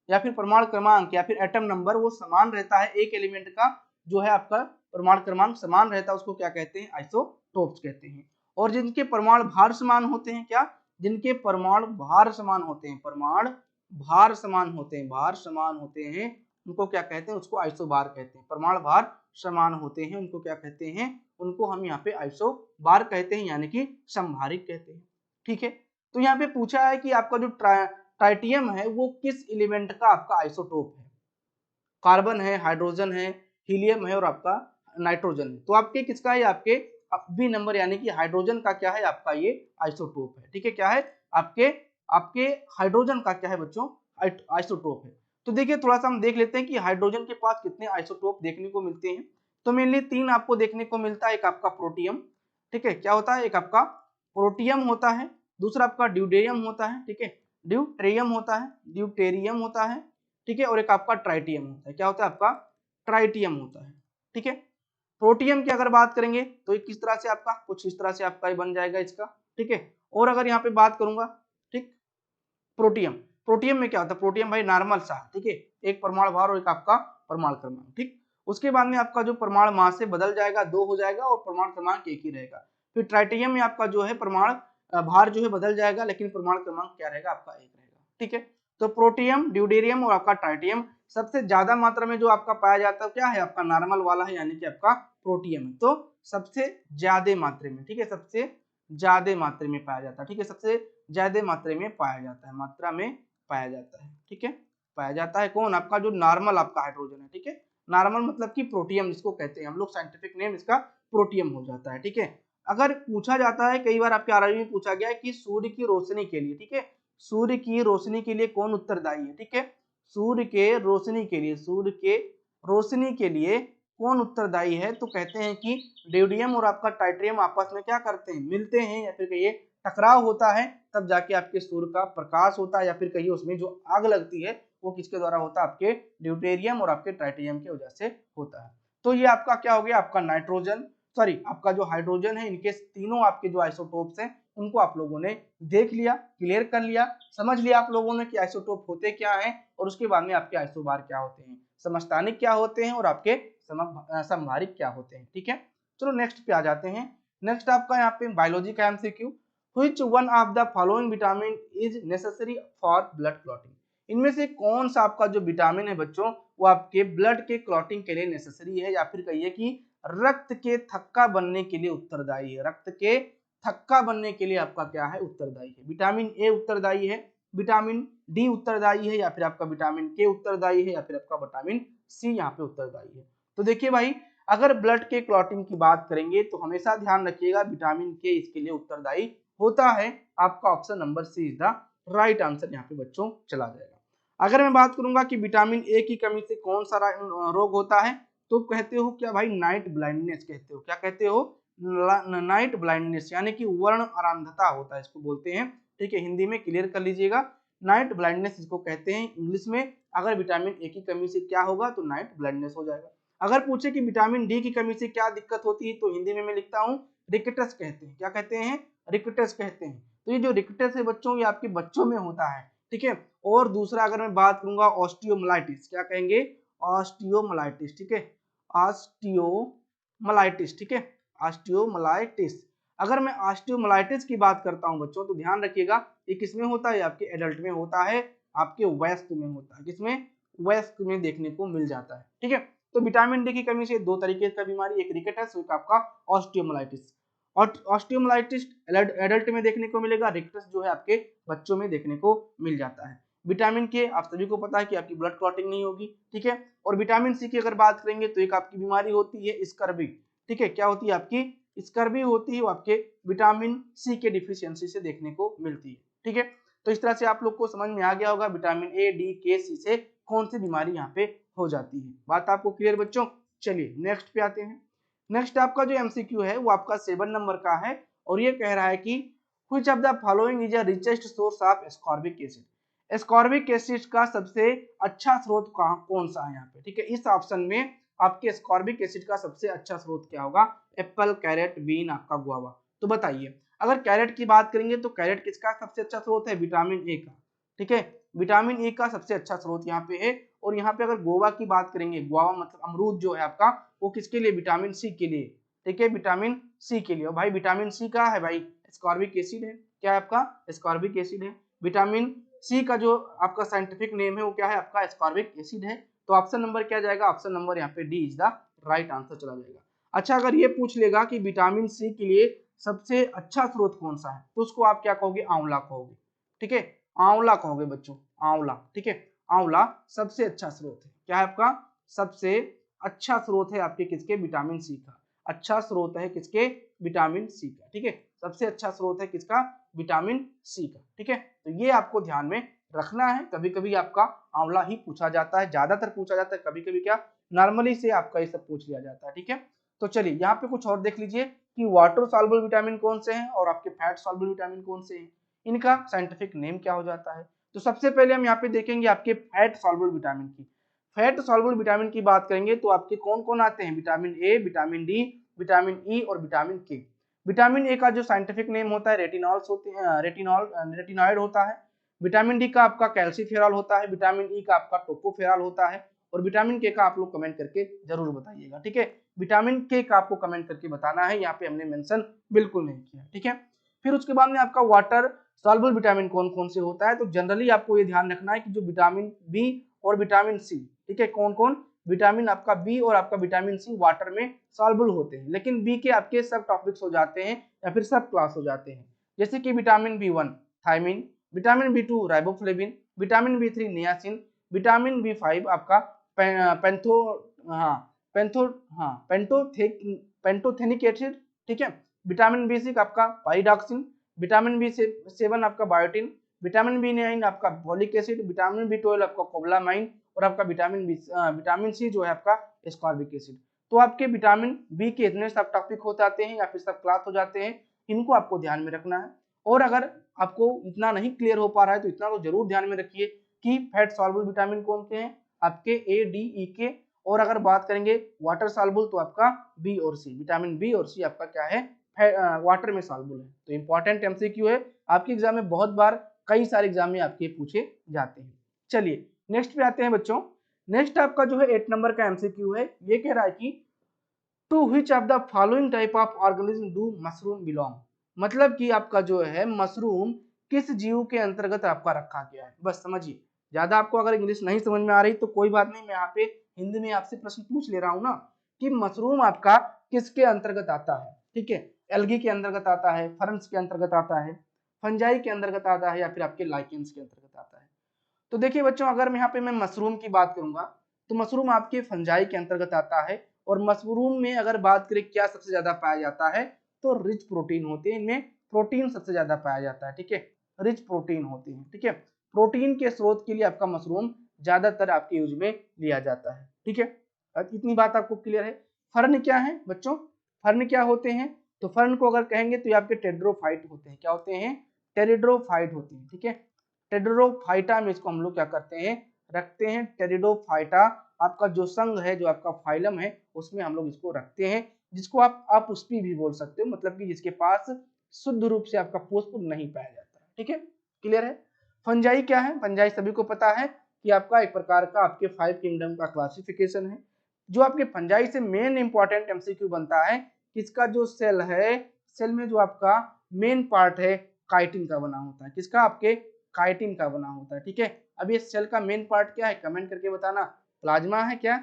या फिर परमाणु क्रमांक या फिर एटम नंबर वो समान रहता है, एक एलिमेंट का जो है आपका परमाणु क्रमांक समान रहता है, उसको क्या कहते हैं, आइसोटोप्स कहते हैं। और जिनके परमाणु भार समान होते हैं, क्या, जिनके परमाणु भार समान होते हैं, परमाणु भार समान होते हैं, भार समान होते हैं, उनको क्या कहते हैं, उसको आइसोबार कहते हैं। परमाणु भार समान होते हैं उनको क्या कहते हैं, उनको हम यहाँ पे आइसोबार कहते हैं, यानी कि समभारिक कहते हैं, ठीक है। तो यहाँ पे पूछा है कि आपका जो ट्राइटियम है वो किस एलिमेंट का आपका आइसोटोप है। कार्बन है, हाइड्रोजन है, हीलियम है और आपका नाइट्रोजन है। तो आपके किसका है, आपके बी नंबर यानी कि हाइड्रोजन का क्या है आपका ये आइसोटोप है, ठीक है। क्या है आपके आपके हाइड्रोजन का क्या है बच्चों, आइसोटोप है। तो देखिए थोड़ा सा हम देख लेते हैं कि हाइड्रोजन के पास कितने आइसोटोप देखने को मिलते हैं। तो मेनली 3 आपको देखने को मिलता है, एक आपका प्रोटियम, ठीक है, क्या होता है, एक आपका प्रोटियम होता है, दूसरा आपका ड्यूटेरियम होता है, ठीक है, ड्यूटेरियम होता है, ड्यूटेरियम होता है, ठीक है, और एक आपका ट्राइटियम होता है। क्या होता है आपका, ट्राइटियम होता है, ठीक है। प्रोटियम की अगर बात करेंगे तो किस तरह से आपका, कुछ इस तरह से आपका ही बन जाएगा इसका, ठीक है। और अगर यहाँ पे बात करूंगा, ठीक, प्रोटियम, प्रोटियम में क्या होता है, प्रोटियम भाई नॉर्मल सा, ठीक है, एक परमाणु भार और एक आपका परमाणु क्रमांक, ठीक। उसके बाद में आपका जो परमाणु मास से बदल जाएगा, 2 हो जाएगा और परमाणु क्रमांक 1 ही रहेगा। फिर ट्राइटियम में आपका जो है परमाणु भार जो है बदल जाएगा लेकिन परमाणु क्रमांक क्या रहेगा आपका 1 रहेगा, ठीक है। तो प्रोटियम, ड्यूटेरियम और आपका ट्राइटियम सबसे ज्यादा मात्रा में जो आपका पाया जाता है क्या है, आपका नॉर्मल वाला है, यानी कि आपका प्रोटियम है। तो सबसे ज्यादा मात्रा में, ठीक है, सबसे ज्यादा मात्रा में पाया जाता है, ठीक है, सबसे ज्यादा मात्रा में पाया जाता है, मात्रा में पाया जाता है, ठीक है, पाया जाता है कौन, आपका जो नॉर्मल आपका हाइड्रोजन है, ठीक है, नॉर्मल मतलब कि प्रोटियम जिसको कहते हैं हम लोग, साइंटिफिक नेम इसका प्रोटियम हो जाता है, ठीक है। अगर पूछा जाता है, कई बार आपके आरआरबी में पूछा गया है कि सूर्य की रोशनी के लिए, ठीक है, सूर्य की रोशनी के लिए कौन उत्तरदायी है, ठीक है, सूर्य के रोशनी के लिए, सूर्य के रोशनी के लिए कौन उत्तरदायी है, तो कहते हैं कि ड्यूडियम और आपका टाइट्रियम आपस में क्या करते हैं, मिलते हैं, या फिर कहिए टकराव होता है, तब जाके आपके सूर्य का प्रकाश होता है, या फिर कहिए उसमें जो आग लगती है वो किसके द्वारा होता है, आपके ड्यूटेरियम और आपके ट्राइटियम की वजह से होता है। तो ये आपका क्या हो गया, आपका नाइट्रोजन, सॉरी आपका जो हाइड्रोजन है, इनके तीनों आपके जो आइसोटोप्स हैं उनको आप लोगों ने देख लिया, क्लियर कर लिया, समझ लिया आप लोगों ने कि आइसोटोप होते क्या हैं, और उसके बाद में आपके आइसोबार क्या होते हैं, समस्थानिक क्या होते हैं, और आपके समभारिक क्या होते हैं, ठीक है। चलो नेक्स्ट पे आ जाते हैं। नेक्स्ट आपका यहाँ पे बायोलॉजी का MCQ, which one of the following vitamin is necessary for blood clotting, इनमें से कौन सा आपका जो विटामिन है बच्चों वो आपके ब्लड के क्लॉटिंग के लिए नेसेसरी है, या फिर कहिए कि रक्त के थक्का बनने के लिए उत्तरदायी है, रक्त के थक्का बनने के लिए आपका क्या है, उत्तरदायी है। विटामिन ए उत्तरदायी है, विटामिन डी उत्तरदायी है, या फिर आपका विटामिन के उत्तरदायी है, या फिर आपका विटामिन सी यहाँ पे उत्तरदायी है। तो देखिए भाई, अगर ब्लड के क्लॉटिंग की बात करेंगे तो हमेशा ध्यान रखिएगा विटामिन के इसके लिए उत्तरदायी होता है, आपका option number C is the right answer यहाँ पे बच्चों चला जाएगा। अगर मैं बात करूंगा कि विटामिन ए की कमी से कौन सा रोग होता है, तो कहते हो क्या भाई, नाइट ब्लाइंडनेस कहते हो, क्या कहते हो, नाइट ब्लाइंडनेस, यानी कि वर्ण आरांधता होता है, इसको बोलते हैं, ठीक है, हिंदी में क्लियर कर लीजिएगा, नाइट ब्लाइंडनेस इसको कहते हैं इंग्लिश में। अगर विटामिन ए की कमी से क्या होगा, तो नाइट ब्लाइंडनेस हो जाएगा। अगर पूछे कि विटामिन डी की कमी से क्या दिक्कत होती है, तो हिंदी में मैं लिखता हूँ रिकेटस कहते हैं, क्या कहते हैं, रिकेटस कहते हैं। तो ये जो रिकेटस है बच्चों, ये आपके बच्चों में होता है, ठीक है। और दूसरा अगर मैं बात करूंगा ऑस्टियोमलाइटिस, क्या कहेंगे, ऑस्टियोमलाइटिस, ठीक है, ऑस्टियोमलाइटिस, ठीक है, ऑस्टियोमलाइटिस। अगर मैं ऑस्टियोमलाइटिस की बात करता हूं बच्चों, तो ध्यान रखिएगा ये किसमें होता है, आपके एडल्ट में होता है, आपके वयस्क में होता है, किसमें, वयस्क में देखने को मिल जाता है, ठीक है। तो विटामिन डी की कमी से दो तरीके का बीमारी, एक रिकेटस, एक आपका ऑस्टियोमलाइटिस। और ऑस्टियोमलाइटिस एडल्ट में देखने को मिलेगा, रिकेटस जो है आपके बच्चों में देखने को मिल जाता है। विटामिन के आप सभी को पता है कि आपकी ब्लड क्लॉटिंग नहीं होगी, ठीक है। और विटामिन सी की अगर बात करेंगे तो एक आपकी बीमारी होती है स्कर्वी, ठीक है, क्या होती है आपकी स्कर्वी होती है, वो आपके विटामिन सी के डिफिशियंसी से देखने को मिलती है, ठीक है। तो इस तरह से आप लोग को समझ में आ गया होगा विटामिन ए डी के सी से कौन सी बीमारी यहाँ पे हो जाती है, बात आपको क्लियर बच्चों। चलिए नेक्स्ट पे आते हैं। नेक्स्ट आपका जो एमसीक्यू है वो आपका 7 नंबर का है, और ये कह रहा है कि which of the following is a richest source of ascorbic acid, ascorbic acid का सबसे अच्छा स्रोत कौन सा है यहाँ पे, ठीक है। इस ऑप्शन में आपके एस्कॉर्बिक एसिड का सबसे अच्छा स्रोत क्या होगा, एप्पल, कैरेट, बीन, आपका गुआवा। तो बताइए, अगर कैरेट की बात करेंगे तो कैरेट किसका सबसे अच्छा स्रोत है, विटामिन ए का, ठीक है, विटामिन ए का सबसे अच्छा स्रोत यहाँ पे है। और यहाँ पे अगर गोवा की बात करेंगे, गुआवा मतलब अमरूद जो है आपका, वो किसके लिए, विटामिन सी के लिए, ठीक है, विटामिन सी के लिए। और भाई विटामिन सी का है भाई, एस्कॉर्बिक एसिड है, क्या है आपका, एस्कॉर्बिक एसिड है। विटामिन सी का जो आपका साइंटिफिक नेम है वो क्या है, आपका एस्कॉर्बिक एसिड है। तो ऑप्शन नंबर क्या जाएगा, ऑप्शन नंबर यहाँ पे D is the right answer चला जाएगा। अच्छा, अगर ये पूछ लेगा कि विटामिन सी के लिए सबसे अच्छा स्रोत कौन सा है, तो उसको आप क्या कहोगे, आंवला कहोगे, ठीक है, आंवला कहोगे बच्चों, आंवला, ठीक है, आंवला सबसे अच्छा स्रोत है, क्या है आपका सबसे अच्छा स्रोत है आपके किसके, विटामिन सी का, अच्छा स्रोत है किसके, विटामिन सी का, ठीक है, सबसे अच्छा स्रोत है किसका, विटामिन सी का, ठीक है। तो ये आपको ध्यान में रखना है, कभी कभी आपका आंवला ही पूछा जाता है, ज्यादातर पूछा जाता है, कभी कभी क्या नॉर्मली से आपका ये सब पूछ लिया जाता है, ठीक है। तो चलिए यहाँ पे कुछ और देख लीजिए कि वाटर सॉल्युबल विटामिन कौन से हैं और आपके फैट सॉल्युबल विटामिन कौन से हैं, इनका साइंटिफिक नेम क्या हो जाता है। तो सबसे पहले हम यहाँ पे देखेंगे आपके फैट सॉल्युबल विटामिन की। फैट सॉल्युबल विटामिन की बात करेंगे तो आपके कौन कौन आते हैं, vitamin A, vitamin D, vitamin E और विटामिन के। विटामिन ए का जो साइंटिफिक नेम होता है रेटिनॉल्स होते हैं, रेटिनॉइड होता है। विटामिन डी का आपका कैल्सीफेरॉल होता है, विटामिन ई का आपका टोकोफेरॉल होता है, और विटामिन के का आप लोग कमेंट करके जरूर बताइएगा, ठीक है। विटामिन के का आपको कमेंट करके बताना है, यहाँ पे हमने मेंशन बिल्कुल नहीं किया, ठीक है। फिर उसके बाद में आपका वाटर सॉल्युबल विटामिन कौन कौन से होता है, तो जनरली आपको ये ध्यान रखना है कि जो विटामिन बी और विटामिन सी, ठीक है, कौन कौन विटामिन आपका बी और आपका विटामिन सी वाटर में सॉल्युबल होते हैं, लेकिन बी के आपके सब टॉपिक्स हो जाते हैं या फिर सब क्लास हो जाते हैं, जैसे कि vitamin B one thiamine, vitamin B two riboflavin, vitamin बी3 नियासिन, विटामिन बी5 आपका पेंथो हाँ पेंथो हाँ पेंटोथेनिक एसिड, ठीक है, विटामिन बी6 आपका पाइरिडॉक्सिन, विटामिन बी7 आपका बायोटिन, विटामिन बी9 आपका फॉलिक एसिड, विटामिन बी12 आपका कोबलामाइन और आपका विटामिन सी जो है आपका एस्कॉर्बिक एसिड। तो आपके विटामिन बी के इतने सब टॉपिक हो जाते हैं या फिर सब क्लास हो जाते हैं, इनको आपको ध्यान में रखना है। और अगर आपको इतना नहीं क्लियर हो पा रहा है तो इतना तो जरूर ध्यान में रखिए कि फैट सॉल्युबल विटामिन कौन से हैं, आपके ए डी ई के, और अगर बात करेंगे वाटर सॉल्युबल तो आपका बी और सी, विटामिन बी और सी आपका क्या है वाटर में सॉल्युबल है। तो इंपॉर्टेंट एमसीक्यू है, आपके एग्जाम में बहुत बार कई सारे एग्जाम में आपके पूछे जाते हैं। चलिए नेक्स्ट पे आते हैं बच्चों। नेक्स्ट आपका जो है 8 नंबर का एमसीक्यू है, ये कह रहा है कि to which of the following type of organism do mushroom belong, मतलब कि आपका जो है मशरूम किस जीव के अंतर्गत आपका रखा गया है। बस समझिए, ज्यादा आपको अगर इंग्लिश नहीं समझ में आ रही तो कोई बात नहीं, मैं यहाँ पे हिंदी में आपसे प्रश्न पूछ ले रहा हूँ ना कि मशरूम आपका किसके अंतर्गत आता है, ठीक है, एल्गी के अंतर्गत आता है, फर्न्स के अंतर्गत आता है, फंजाई के अंतर्गत आता है या फिर आपके लाइकेंस के अंतर्गत आता है। तो देखिए बच्चों, अगर मैं यहाँ पे मैं मशरूम की बात करूंगा तो मशरूम आपके फंजाई के अंतर्गत आता है, और मशरूम में अगर बात करें क्या सबसे ज्यादा पाया जाता है तो रिच प्रोटीन होते हैं, इनमें प्रोटीन सबसे ज्यादा पाया जाता है, ठीक है, रिच प्रोटीन होते हैं, ठीक है, प्रोटीन के स्रोत के लिए आपका मशरूम ज्यादातर आपके यूज में लिया जाता है, ठीक है, इतनी बात आपको क्लियर है। फर्न क्या है बच्चों, फर्न क्या होते हैं, तो फर्न को अगर कहेंगे तो ये आपके टेट्रोफाइट होते हैं, क्या होते हैं, टेरिडोफाइट होते हैं, ठीक है, टेरिडोफाइटा में इसको हम लोग क्या करते हैं रखते हैं, टेरिडोफाइटा आपका जो संघ है, जो आपका फाइलम है, उसमें हम लोग इसको रखते हैं, जिसको आप पुष्पी भी बोल सकते हो, मतलब कि जिसके पास शुद्ध रूप से आपका पुष्प नहीं पाया जाता है, ठीक है, क्लियर है। फंजाई क्या है, फंजाई सभी को पता है कि आपका एक प्रकार का आपके 5 किंगडम का क्लासिफिकेशन है। जो आपके फंजाई से मेन इंपॉर्टेंट एमसीक्यू बनता है, किसका जो सेल है, सेल में जो आपका मेन पार्ट है काइटिन का बना होता है, किसका, आपके काइटिन का बना होता है, ठीक है। अब ये सेल का मेन पार्ट क्या है, कमेंट करके बताना, प्लाज्मा है क्या,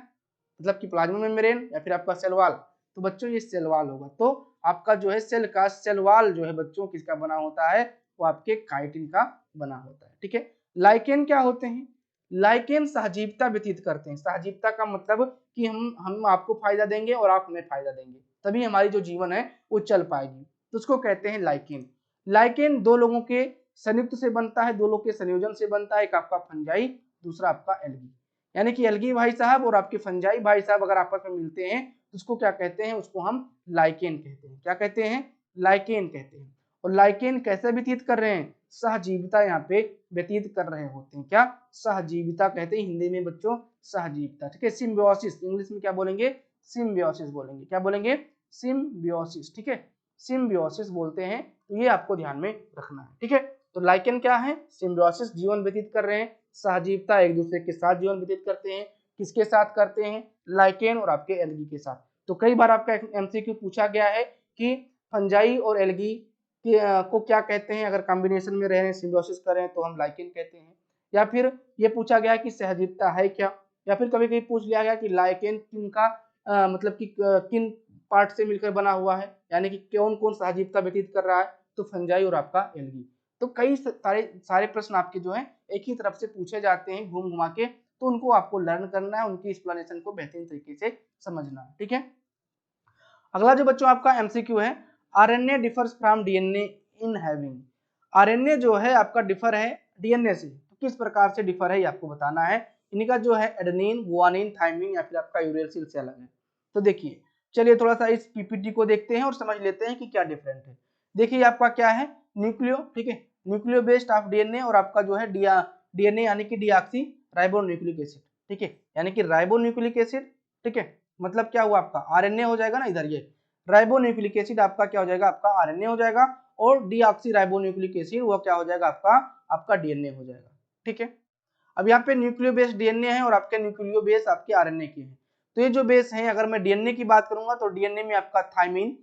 मतलब कि प्लाज्मा मेम्ब्रेन या फिर आपका सेल वॉल, तो बच्चों ये सेल वॉल होगा। तो आपका जो है सेल का सेल वॉल जो है बच्चों किसका बना होता है, वो आपके काइटिन का बना होता है, ठीक है। लाइकेन क्या होते हैं, लाइकेन सहजीवता व्यतीत करते हैं, सहजीवता का मतलब कि हम आपको फायदा देंगे और आप हमें फायदा देंगे, तभी हमारी जो जीवन है वो चल पाएगी, तो उसको कहते हैं लाइकेन। लाइकेन दो लोगों के संयुक्त से बनता है, दो लोग के संयोजन से बनता है, एक आपका फंजाई, दूसरा आपका एल्गी, यानी कि एल्गी भाई साहब और आपके फंजाई भाई साहब अगर आपस में मिलते हैं तो उसको क्या कहते हैं, उसको हम लाइकेन कहते हैं, क्या कहते हैं, लाइकेन कहते हैं। और लाइकेन कैसे व्यतीत कर रहे हैं, सहजीविता यहाँ पे व्यतीत कर रहे होते हैं, क्या, सहजीविता कहते हैं हिंदी में बच्चों, सहजीविता, ठीक है। सिम्बियोसिस, इंग्लिश में क्या बोलेंगे, सिम्बियोसिस बोलेंगे, क्या बोलेंगे, सिम्बियोसिस, ठीक है, सिम्बियोसिस बोलते हैं, तो ये आपको ध्यान में रखना है, ठीक है। तो लाइकेन क्या है, सिम्बियोसिस, जीवन व्यतीत कर रहे हैं, सहजीवता, एक दूसरे के साथ जीवन व्यतीत करते हैं, किसके साथ करते हैं, लाइकेन और आपके एल्गी के साथ। तो कई बार आपका एमसीक्यू पूछा गया है कि फंजाई और एल्गी को क्या कहते हैं, अगर कॉम्बिनेशन में रहे सिम्बियोसिस कर रहे हैं तो हम लाइकेन कहते हैं, या फिर ये पूछा गया कि सहजीवता है क्या, या फिर कभी कभी पूछ लिया गया कि लाइकेन किन का मतलब कि किन पार्ट से मिलकर बना हुआ है, यानी कि कौन कौन सहजीवता व्यतीत कर रहा है, तो फंजाई और आपका एल्गी। तो कई सारे प्रश्न आपके जो है एक ही तरफ से पूछे जाते हैं घूम घुमा के, तो उनको आपको लर्न करना है, उनकी एक्सप्लेनेशन को बेहतरीन तरीके से समझना है, ठीक है। अगला जो बच्चों आपका एमसीक्यू है, RNA differs from DNA in having, RNA जो है आपका डिफर है डीएनए से, तो किस प्रकार से डिफर है ये आपको बताना है। इनका जो है एडेनिन, गुआनिन, थाइमिन या फिर आपका यूरेसिल से अलग है। तो देखिए, चलिए थोड़ा सा इस पीपीटी को देखते हैं और समझ लेते हैं कि क्या डिफरेंट है। देखिए आपका क्या है, न्यूक्लियो, ठीक है, न्यूक्लियो बेस्ड ऑफ डीएनए, और आपका जो है डीएनए यानी कि डीऑक्सी राइबो न्यूक्लिक एसिड, ठीक है, यानी कि राइबो न्यूक्लिक एसिड, ठीक है, मतलब क्या हुआ आपका आरएनए हो जाएगा ना, इधर ये राइबो न्यूक्लिक एसिड आपका क्या हो जाएगा, आपका आरएनए हो जाएगा, और डीऑक्सी राइबो न्यूक्लिक एसिड वो क्या हो जाएगा, आपका डीएनए हो जाएगा, ठीक है। अब यहाँ पे न्यूक्लियो बेस डीएनए है और आपके न्यूक्लियो बेस आपके आरएनए के हैं। तो ये जो बेस है, अगर मैं डीएनए की बात करूंगा तो डीएनए में आपका थाइमिन,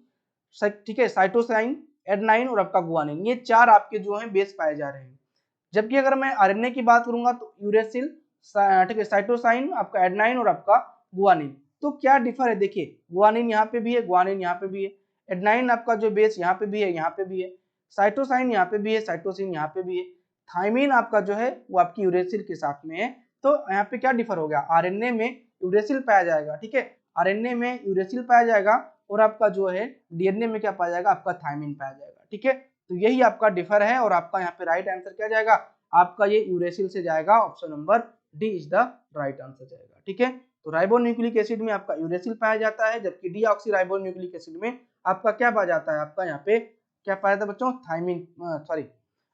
ठीक है, साइटोसाइन, एडेनाइन और आपका गुआनिन, ये 4 आपके जो है बेस पाए जा रहे हैं। जबकि अगर मैं आरएनए की बात करूंगा तो यूरेसिल, ठीक है, साइटोसाइन, आपका एडेनाइन और आपका गुआनिन। तो क्या डिफर है, देखिए गुआनिन यहाँ पे भी है, गुआनिन यहाँ पे भी है, एडेनाइन आपका जो बेस यहाँ पे भी है, यहाँ पे भी है, साइटोसाइन यहाँ पे भी है, साइटोसिन यहाँ पे भी है, थाइमिन आपका जो है वो आपकी यूरेसिल के साथ में है। तो यहाँ पे क्या डिफर हो गया, आरएनए में यूरेसिल पाया जाएगा, ठीक है, आरएनए में यूरेसिल पाया जाएगा और आपका जो है डीएनए में क्या पाया जाएगा, आपका थाइमिन पाया जाएगा, ठीक है। तो यही आपका डिफर है और आपका यहाँ पे राइट आंसर क्या जाएगा, आपका ये यूरेसिल से जाएगा, option number D is the right answer जाएगा, ठीक है। तो राइबोन्यूक्लिक एसिड में आपका यूरेसिल पाया जाता है, जबकि डीऑक्सीराइबोन्यूक्लिक एसिड में आपका क्या पाया जाता है, आपका यहाँ पे क्या पाया जाता है बच्चों, थाइमिन, सॉरी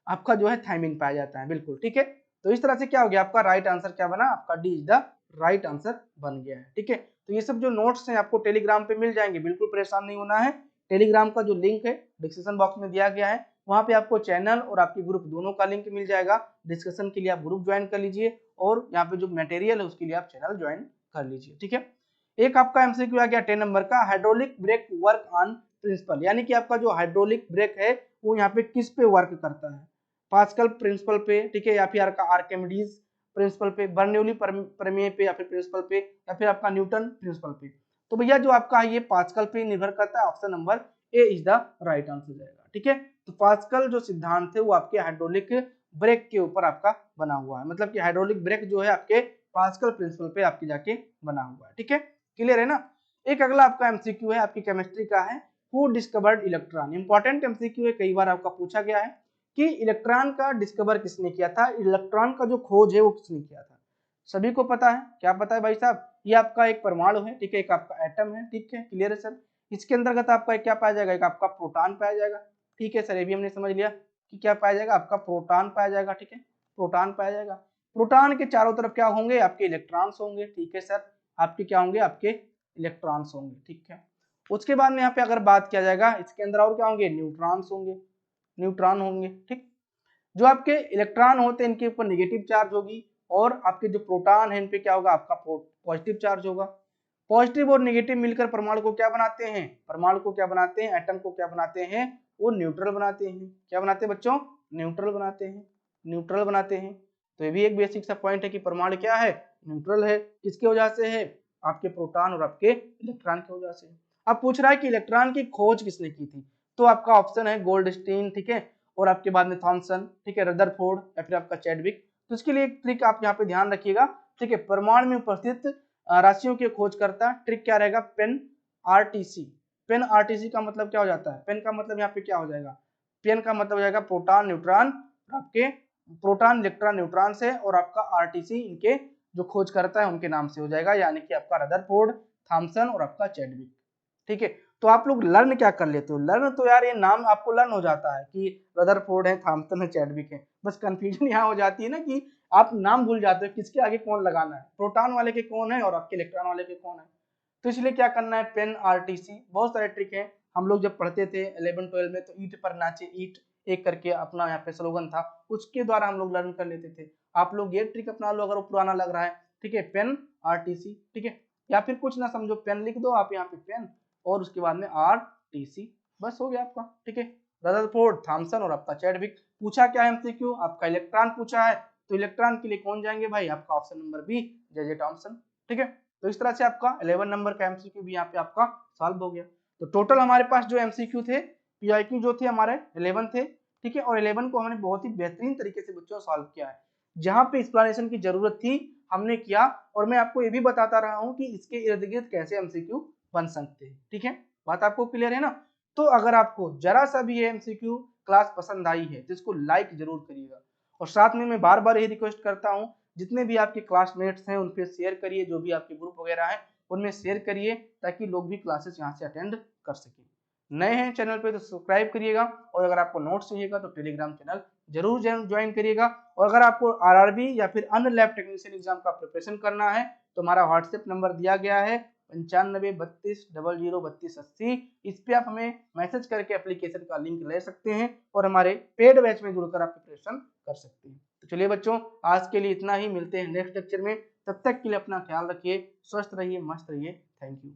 आपका जो है थाइमिन पाया जाता है, बिल्कुल ठीक है। तो इस तरह से क्या हो गया, आपका राइट आंसर क्या बना, आपका D is the right answer बन गया है, ठीक है। तो ये सब जो नोट्स हैं आपको टेलीग्राम पे मिल जाएंगे, बिल्कुल परेशान नहीं होना है। टेलीग्राम का जो लिंक है डिस्क्रिप्शन बॉक्स में दिया गया है, वहां पे आपको चैनल और आपके ग्रुप दोनों का लिंक मिल जाएगा। डिस्कशन के लिए आप ग्रुप ज्वाइन कर लीजिए और यहाँ पे जो मटेरियल है उसके लिए आप चैनल ज्वाइन कर लीजिए, ठीक है। एक आपका एमसीक्यू आ गया 10 नंबर का, hydraulic brake work on principle, यानी कि आपका जो हाइड्रोलिक ब्रेक है वो यहाँ पे किस पे वर्क करता है, पास्कल प्रिंसिपल पे, ठीक है, या फिर आपका आर्किमिडीज प्रिंसिपल पे, बर्नौली प्रमेय पे, या फिर प्रिंसिपल पे, या फिर आपका न्यूटन प्रिंसिपल पे। तो भैया जो आपका है ये पास्कल पे निर्भर करता है, option number A is the right answer जाएगा, ठीक है। तो पास्कल जो सिद्धांत है वो आपके हाइड्रोलिक ब्रेक के ऊपर आपका बना हुआ है, मतलब कि हाइड्रोलिक ब्रेक जो है आपके पास्कल प्रिंसिपल पे आपके जाके बना हुआ है, ठीक है, क्लियर है ना। एक अगला आपका एमसीक्यू है आपकी केमिस्ट्री का है, who discovered electron, important MCQ है, कई बार आपका पूछा गया है कि इलेक्ट्रॉन का डिस्कवर किसने किया था, इलेक्ट्रॉन का जो खोज है वो किसने किया था। सभी को पता है, क्या पता है भाई साहब, ये आपका एक परमाणु है, ठीक है, एक आपका एटम है, ठीक है, क्लियर है सर। इसके अंतर्गत आपका क्या पाया जाएगा, एक आपका प्रोटॉन पाया जाएगा, ठीक है सर, ये भी हमने समझ लिया कि क्या पाया जाएगा, आपका प्रोटॉन पाया जाएगा, ठीक है, प्रोटॉन पाया जाएगा। प्रोटॉन के चारों तरफ क्या होंगे, आपके इलेक्ट्रॉन्स होंगे, ठीक है सर, आपके क्या होंगे, आपके इलेक्ट्रॉन्स होंगे, ठीक है। उसके बाद में यहाँ पे अगर बात किया जाएगा इसके अंदर और क्या होंगे, न्यूट्रॉन्स होंगे, न्यूट्रॉन होंगे, ठीक। जो आपके इलेक्ट्रॉन होते हैं इनके ऊपर नेगेटिव चार्ज होगी और आपके जो प्रोटॉन है इन पे क्या होगा, आपका पॉजिटिव चार्ज होगा। पॉजिटिव और नेगेटिव मिलकर परमाणु को क्या बनाते हैं, परमाणु को क्या बनाते हैं, एटम को क्या बनाते हैं, वो न्यूट्रल बनाते हैं। क्या बनाते हैं बच्चों, न्यूट्रल बनाते हैं, न्यूट्रल बनाते हैं। तो ये भी एक बेसिक सा पॉइंट है कि परमाणु क्या है, न्यूट्रल है, किसकी वजह से है, आपके प्रोटॉन और आपके इलेक्ट्रॉन की वजह से। अब पूछ रहा है कि इलेक्ट्रॉन की खोज किसने की थी, तो आपका ऑप्शन है गोल्डस्टीन, ठीक है, और आपके बाद में थॉमसन, ठीक है, रदरफोर्ड, या फिर आपका चैडविक। तो इसके लिए एक ट्रिक आप यहाँ पे ध्यान रखिएगा, ठीक है, परमाणु में उपस्थित राशियों की खोज करता, ट्रिक क्या रहेगा, पेन आरटीसी। पेन आरटीसी का मतलब क्या हो जाता है, पेन का मतलब यहाँ पे क्या हो जाएगा, पेन का मतलब हो जाएगा प्रोटॉन न्यूट्रॉन, आपके प्रोटॉन इलेक्ट्रॉन न्यूट्रॉन से, और आपका आरटीसी इनके जो खोज करता है उनके नाम से हो जाएगा, यानी कि आपका रदरफोर्ड, थॉमसन और आपका चैडविक, ठीक है। तो आप लोग लर्न क्या कर लेते हो, लर्न तो यार ये नाम आपको लर्न हो जाता है कि रदरफोर्ड है, थॉमसन है, चैडविक है, बस कंफ्यूजन यहाँ हो जाती है ना कि आप नाम भूल जाते हो किसके आगे कौन लगाना है, प्रोटॉन वाले के कौन है और आपके इलेक्ट्रॉन वाले के कौन है। तो इसलिए क्या करना है, पेन आरटीसी, बहुत सारे ट्रिक है। हम लोग जब पढ़ते थे 11-12 में तो ईट पर नाचे ईट एक करके अपना यहाँ पे स्लोगन था, उसके द्वारा हम लोग लर्न कर लेते थे। आप लोग ये ट्रिक अपना लो अगर वो पुराना लग रहा है, ठीक है, पेन आरटीसी, ठीक है, या फिर कुछ ना समझो पेन लिख दो आप यहाँ पे पेन और उसके बाद में आरटीसी, बस हो गया आपका, ठीक है। रदरफोर्ड, थॉमसन और आपका चैडविक। पूछा क्या है एमसीक्यू, आपका इलेक्ट्रॉन पूछा है, तो इलेक्ट्रॉन के लिए कौन जाएंगे भाई, आपका option number B, J Thomson, ठीक है। तो इस तरह से आपका 11 नंबर का एमसीक्यू भी यहाँ पे आपका सॉल्व हो गया। तो टोटल हमारे पास जो एमसीक्यू थे, पीआईक्यू जो थे हमारे 11 थे, ठीक है, और 11 को हमने बहुत ही बेहतरीन तरीके से बच्चों सॉल्व किया है। जहां पे एक्सप्लेनेशन की जरूरत थी हमने किया, और मैं आपको ये भी बताता रहा हूँ कि इसके इर्द गिर्द कैसे एमसीक्यू बन सकते हैं, ठीक है, बात आपको क्लियर है ना। तो अगर आपको जरा सा भी ये एमसीक्यू क्लास पसंद आई है तो इसको लाइक जरूर करिएगा, और साथ में मैं बार बार यही रिक्वेस्ट करता हूँ जितने भी आपके क्लासमेट्स हैं उन पे शेयर करिए, जो भी आपके ग्रुप वगैरह है उनमें शेयर करिए ताकि लोग भी क्लासेस यहाँ से अटेंड कर सकें। नए हैं चैनल पे तो सब्सक्राइब करिएगा, और अगर आपको नोट्स चाहिएगा तो टेलीग्राम चैनल जरूर ज्वाइन करिएगा। और अगर आपको आरआरबी या फिर अन्य लैब टेक्नीशियन एग्जाम का प्रिपरेशन करना है तो हमारा व्हाट्सएप नंबर दिया गया है 9532003280, इस पे आप हमें मैसेज करके एप्लीकेशन का लिंक ले सकते हैं और हमारे पेड बैच में जुड़कर आप प्रिपरेशन कर सकते हैं। तो चलिए बच्चों, आज के लिए इतना ही, मिलते हैं नेक्स्ट लेक्चर में, तब तक के लिए अपना ख्याल रखिए, स्वस्थ रहिए, मस्त रहिए, थैंक यू।